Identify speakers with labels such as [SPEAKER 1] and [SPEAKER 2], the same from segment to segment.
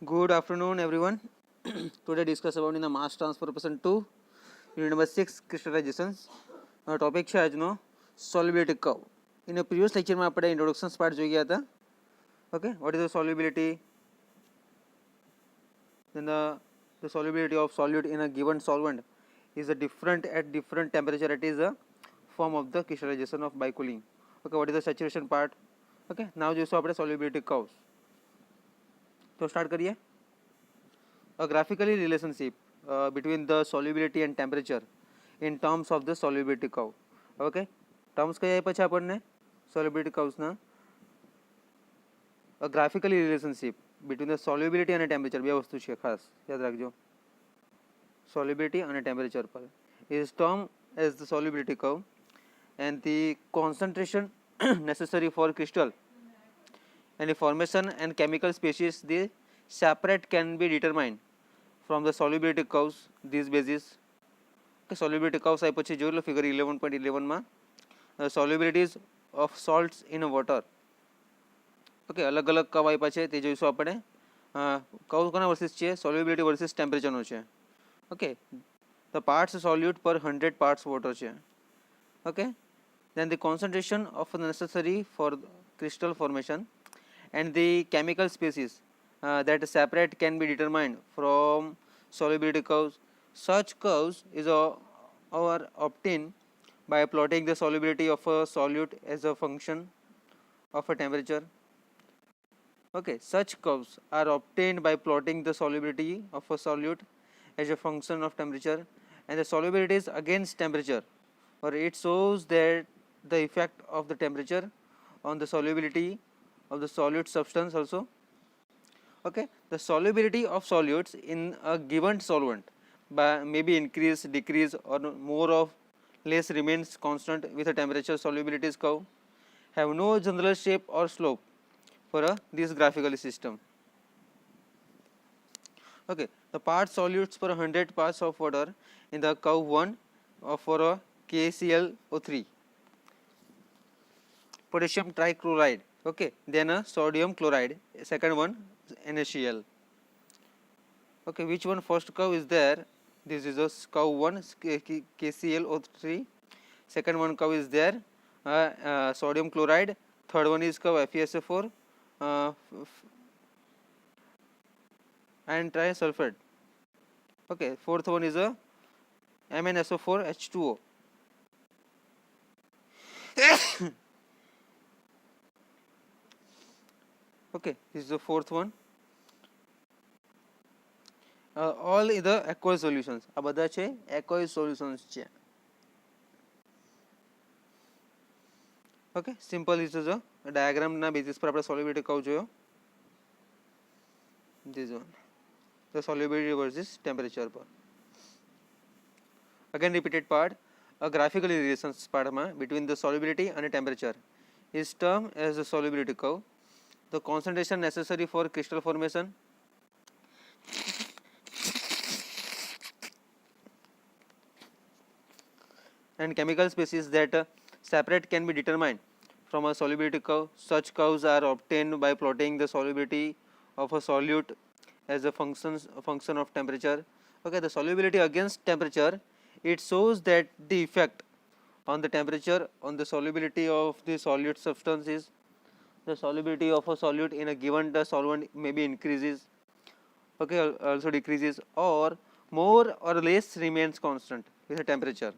[SPEAKER 1] Good afternoon, everyone. Today discuss about in the mass transfer person 2, unit number 6, crystallizations. Our topic છે આજનો solubility curve. In a previous lecture માં આપણે introduction part જોઈ ગયા હતા. Okay, what is the solubility? Then the solubility of solute in a given solvent is a different at different temperature. It is a form of the crystallization of bicooling. Okay, what is the saturation part? Okay, now જોઈશું આપણે solubility curves. તો start કરીએ. A graphically relationship between the solubility and temperature in terms of the solubility curve. Okay, terms કયા આપ્યા છે આપણને solubility curves ના? A graphically relationship between the solubility and temperature બે વસ્તુ છે ખાસ યાદ રાખજો. Solubility and temperature પર is termed as the solubility curve, and the concentration necessary for crystal and the formation and chemical species they separate can be determined from the solubility curves. These basis solubility curves આપ્યો છે જોઈ લો figure 11.11 માં solubilities of salts in water. Okay, અલગ અલગ curve આપ્યા છે તે જોઈશું આપણે. કર્વ કોના વર્સિસ છે? સોલ્યુબિલિટી વર્સિસ ટેમ્પરેચરનો છે. Okay, the parts solute per 100 parts water છે. Okay, then the concentration of necessary for crystal formation and the chemical species that separate can be determined from solubility curves. Such curves are obtained by plotting the solubility of a solute as a function of a temperature. Okay, such curves are obtained by plotting the solubility of a solute as a function of temperature and the solubility is against temperature, or it shows that the effect of the temperature on the solubility of the solute substance also. Okay, the solubility of solutes in a given solvent may be increase, decrease, or more or less remains constant with a temperature. Solubilities curve have no general shape or slope for this graphical system. Okay, the part solutes for 100 parts of water in the curve 1 for a KClO3, potassium trichloride. Okay, then a sodium chloride, second one NaCl. Okay, which one first curve is there? This is a curve 1 KClO3, second one curve is there sodium chloride, third one is curve FeSO4 and trisulfide. Okay, fourth one is a MnSO4 H2O. Okay, this is the fourth one. All is the aqueous solutions. આ બધા છે aqueous solutions છે. Okay, simple is a diagram ના basis પર આપણે solubility curve જોયો. This one, the solubility versus temperature પર. Again repeated part, a graphical relations part between the solubility and temperature is termed as the solubility curve. The concentration necessary for crystal formation and chemical species that separate can be determined from a solubility curve. Such curves are obtained by plotting the solubility of a solute as a function of temperature. Okay, the solubility against temperature, it shows that the effect on the temperature on the solubility of the solute substance is the solubility of a solute in a given solvent maybe increases, okay, also decreases, or more or less remains constant with the temperature.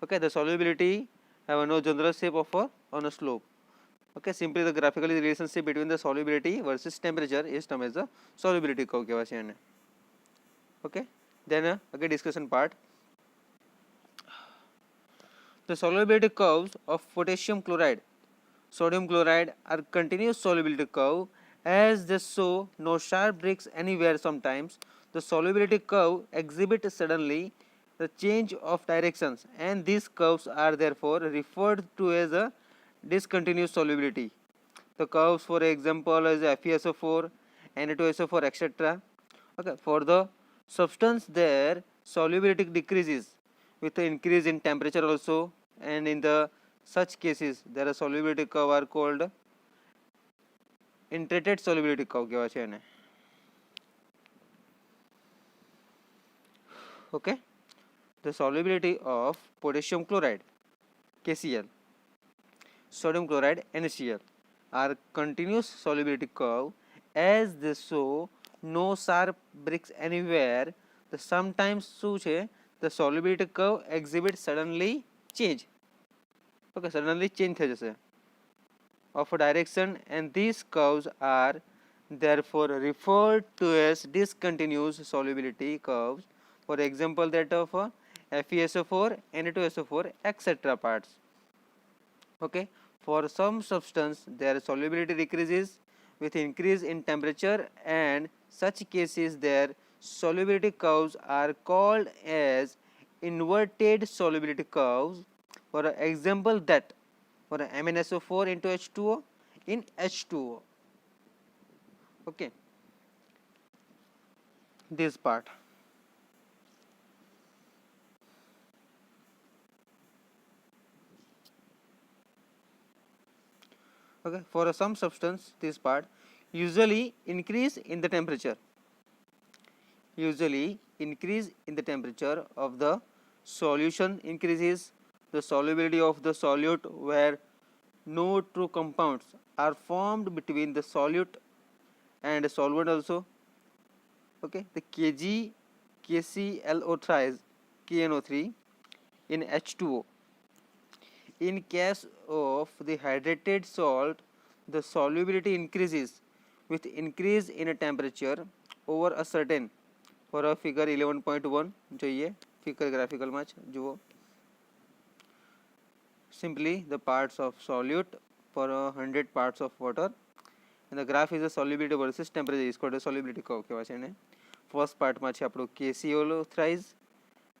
[SPEAKER 1] Okay, the solubility have no general shape of on a slope. Okay, simply the graphical relationship between the solubility versus temperature is termed as the solubility curve કહેવાય છે એને. Okay, then again discussion part. The solubility curves of potassium chloride, sodium chloride are continuous solubility curve as they show no sharp breaks anywhere. Sometimes the solubility curve exhibits suddenly the change of directions, and these curves are therefore referred to as a discontinuous solubility. The curves, for example, is FeSO4, Na2SO4, etc. Okay, for the substance there solubility decreases with the increase in temperature also, and in the such cases there are solubility curve are called integrated solubility curve કહેવાય છે એને. Okay, the solubility of potassium chloride KCl, sodium chloride NaCl are continuous solubility curve as they show no sharp breaks anywhere. The sometimes શું છે the solubility curve exhibit suddenly change. Okay, suddenly change થઈ જશે of a direction, and these curves are therefore referred to as discontinuous solubility curves. For example, that of FeSO4, Na2SO4, etc. parts. Okay, for some substance their solubility decreases with increase in temperature, and such cases their solubility curves are called as inverted solubility curves. For example, that for MnSO4 into H2O in H2O. Okay, this part. Okay, for some substance this part usually increase in the temperature, of the solution increases the solubility of the solute where no true compounds are formed between the solute and solvent also. Okay, the Kg KClO3 KNO3 in H2O. In case of the hydrated salt, the solubility increases with increase in a temperature over a certain. For a figure 11.1 જોઈએ figure ગ્રાફિકલમાં જ જુઓ. Simply the parts of solute per 100 parts of water, and the graph is a solubility versus temperature is called a solubility curve કહેવાય છે એને. First પાર્ટમાં છે આપણું KClO3,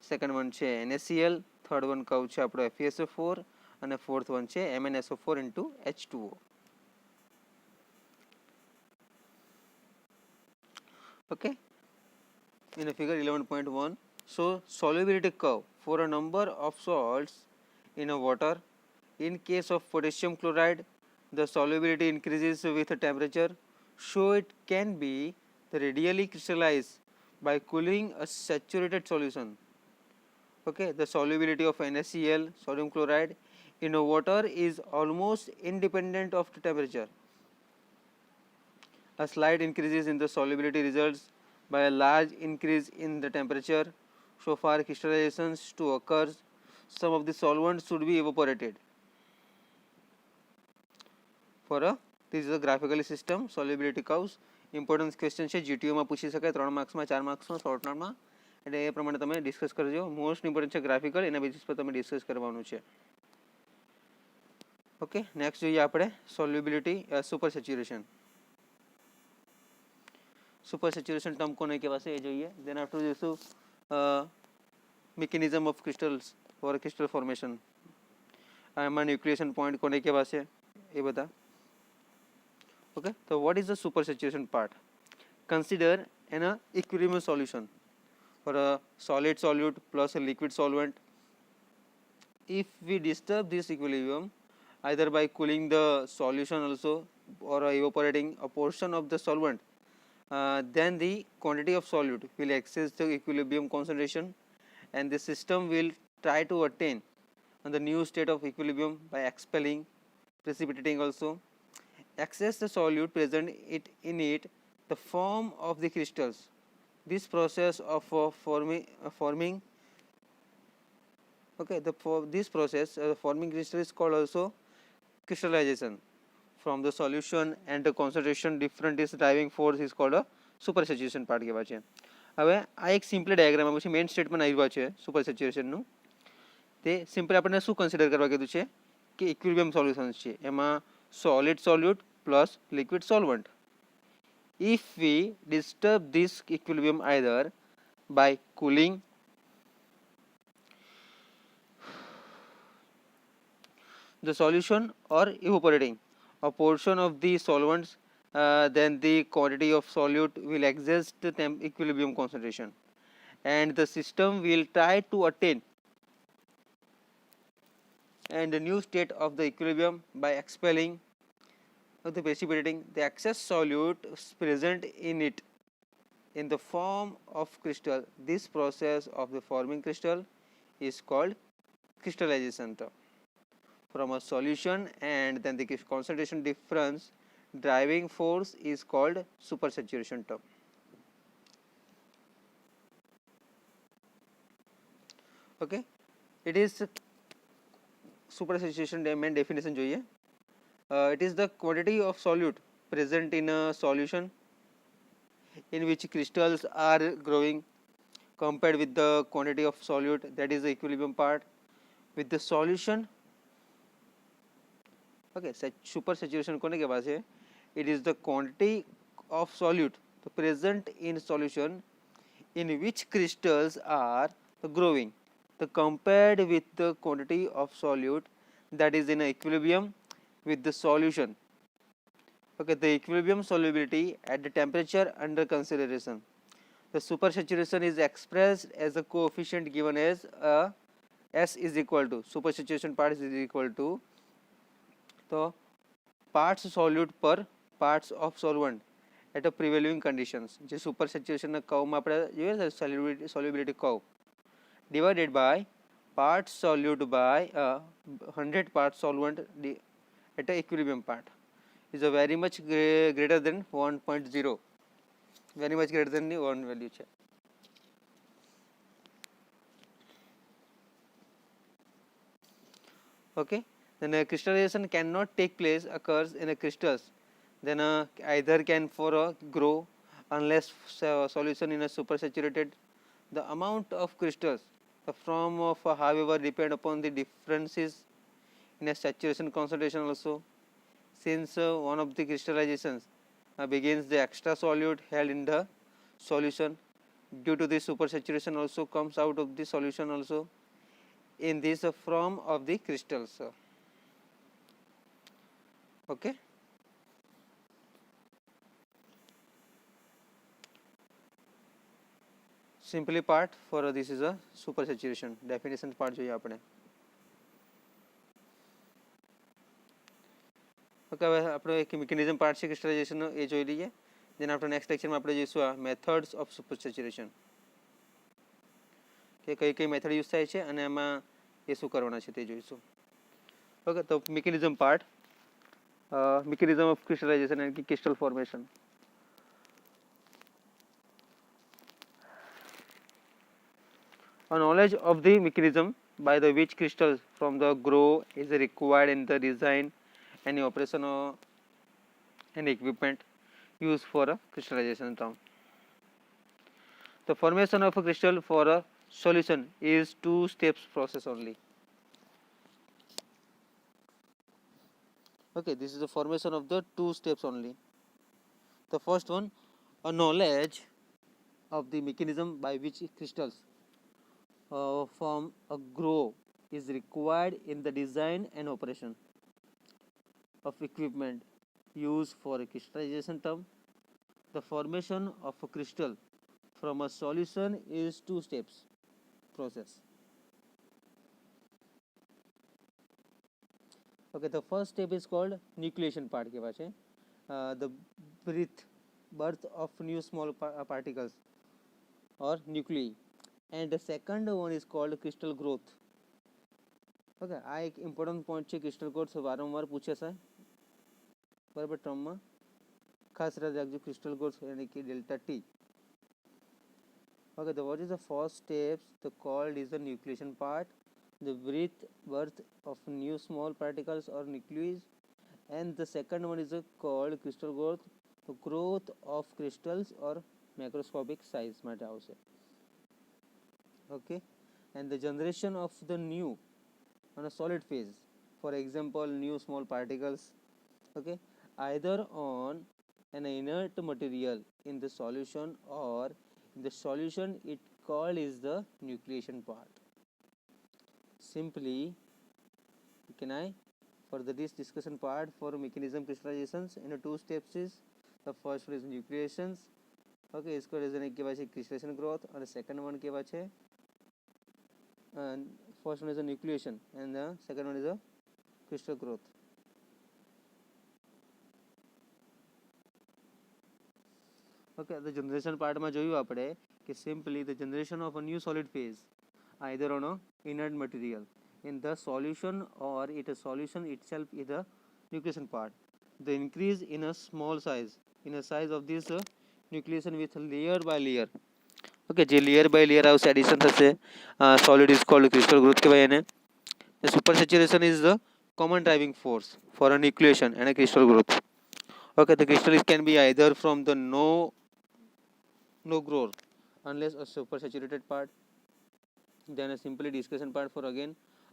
[SPEAKER 1] second one છે NaCl, third one curve છે આપણો FeSO4 અને fourth one છે MnSO4 into H2O. Okay, in a figure 11.1 show solubility curve for a number of salts in a water. In case of potassium chloride, the solubility increases with a temperature, so it can be radially crystallized by cooling a saturated solution. Okay, the solubility of NaCl, sodium chloride, in a water is almost independent of the temperature. A slight increase in the solubility results by a large increase in the temperature. So for crystallizations to occur, some of the solvents should be evaporated. For a this is a graphical system solubility curves. Important question છે GTO માં પૂછી શકાય 3 માર્ક્સમાં 4 માર્ક્સમાં short નોટમાં, એટલે એ પ્રમાણે તમે discuss કરજો. Most important છે ગ્રાફિકલ, એના બેસિસ પર તમે ડિસ્કસ કરવાનું છે. ઓકે, નેક્સ્ટ જોઈએ આપણે solubility super saturation. Super saturation term કોને કહેવાશે એ જોઈએ. દેન આફ્ટર જોઈશું mechanism of crystals for crystal formation, એમાં ન્યુક્લિયેશન પોઈન્ટ કોને કહેવાશે એ બધા. Okay, so what is the supersaturation part? Consider an equilibrium solution for a solid solute plus a liquid solvent. If we disturb this equilibrium either by cooling the solution also or evaporating a portion of the solvent, then the quantity of solute will exceed the equilibrium concentration, and the system will try to attain the new state of equilibrium by expelling, precipitating also. Access the solute present in it the form of the crystals. This process of forming okay, this process forming crystal is called also crystallization. From the solution and the concentration different is driving force is called a supersaturation part કહેવાય છે. હવે આ એક simple diagram પછી main statement આવ્યા છે super સેચ્યુરેશનનું. તે simple આપણે શું કન્સિડર કરવા કીધું છે કે ઇક્વિલિબ્રિયમ સોલ્યુશન્સ છે, એમાં solid solute plus liquid solvent. If we disturb this equilibrium either by cooling, the solution or evaporating a portion of the solvents, then the quantity of solute will exceed the equilibrium concentration, and the system will try to attain and the new state of the equilibrium by expelling or the precipitating the excess solute present in it. in the form of crystal. This process of the forming crystal is called crystallization term. From a solution, and then the concentration difference driving force is called supersaturation term. Okay, it is supersaturation main definition જોઈએ. It is the quantity of solute present in a solution in which crystals are growing compared with the quantity of solute, that is the equilibrium part, with the solution. Okay, supersaturation કોને કહેવાય છે? It is the quantity of solute present in solution in which crystals are growing compared with the quantity of solute that is in equilibrium with the solution. Okay, the equilibrium solubility at the temperature under consideration. The supersaturation is expressed as a coefficient given as S is equal to, supersaturation part is equal to, so parts solute per parts of solvent at a prevailing conditions. જે supersaturation ના curve માં આપણે જોઈએ છે solubility curve, divided by parts solute by 100 parts solvent at a equilibrium part is a very much greater than 1.0, very much greater than the 1 value છે. Okay, then a crystallization cannot take place occurs in a crystals, then either can for grow unless solution in a supersaturated. The amount of crystals, the form of however depend upon the differences in a saturation concentration also, since one of the crystallizations begins the extra solute held in the solution due to the supersaturation also comes out of the solution also in this form of the crystals. Okay, simply part for this is a supersaturation definition part જોઈએ આપણે. Okay, હવે આપણે એક mechanism part છે ક્રિસ્ટલાઇઝેશનનો એ જોઈ લઈએ, જેને આપણે નેક્સ્ટ લેક્ચરમાં આપણે જોઈશું આ મેથડ્સ ઓફ સુપરસેચ્યુરેશન, કે કઈ કઈ મેથડ યુઝ થાય છે અને એમાં એ શું કરવાના છે તે જોઈશું. ઓકે, તો mechanism part, mechanism of crystallization and crystal formation. A knowledge of the mechanism by the which crystals from the grow is required in the design and the operation of an equipment used for a crystallization term. The formation of a crystal for a solution is 2 steps process only. Okay, this is the formation of the 2 steps only. The first one, a knowledge of the mechanism by which crystals from a grow is required in the design and operation of equipment used for a crystallization term. The formation of a crystal from a solution is 2 steps process. Okay, the first step is called nucleation part કહેવાય છે, the birth of new small particles or nuclei, and the second one is called crystal growth. Okay, આ એક important point છે, crystal growth વારંવાર પૂછે છે બરાબર ટર્મમાં, ખાસ યાદ રાખજો ક્રિસ્ટલ ગ્રોથ એટલે કે delta T. Okay, what is the first step? The called is the nucleation part, the birth of new small particles or nuclei, and the second one is called crystal growth, the growth of crystals or macroscopic size માટે આવશે. Okay, and the generation of the new on a solid phase, for example new small particles, okay, either on an inert material in the solution or in the solution, it called is the nucleation part. Simply, can I for this discussion part for mechanism crystallizations in 2 steps is, the first one is nucleations. Okay, इसको reason કહેવાય છે crystallization growth, and the second one કહેવાય છે first one is a nucleation and the second one is a crystal growth. Okay, તો generation પાર્ટમાં જોયું આપણે કે simply the generation of a new solid phase either on a inert material in the solution or it a solution itself is the nucleation part. The increase in a small size in a size of this nucleation with layer by layer. Okay, જે layer by layer આવશે addition થશે, solid is called crystal growth કહેવાય એને. The super saturation is the common driving force for a nucleation and a crystal growth. Okay, the crystal can be either from the no growth unless a super saturated part, then a simply discussion part for again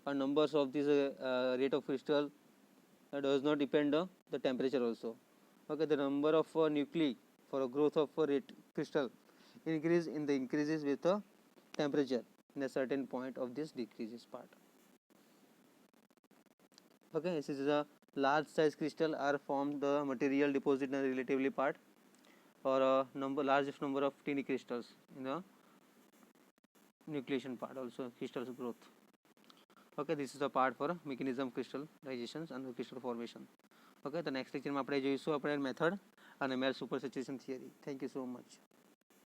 [SPEAKER 1] a numbers of this rate of crystal does not depend on the temperature also. Okay, the number of nuclei for a growth of rate crystal increases with the temperature in a certain point of this decreases part. Okay, this is a large size crystal are formed the material deposit in a relatively part or a largest number of tiny crystals in the nucleation part also crystals growth. Okay, this is the part for mechanism crystallizations and crystal formation. Okay, the next lecture માં આપણે જોઈશું આપણે method અને મેલ super saturation theory. Thank you so much.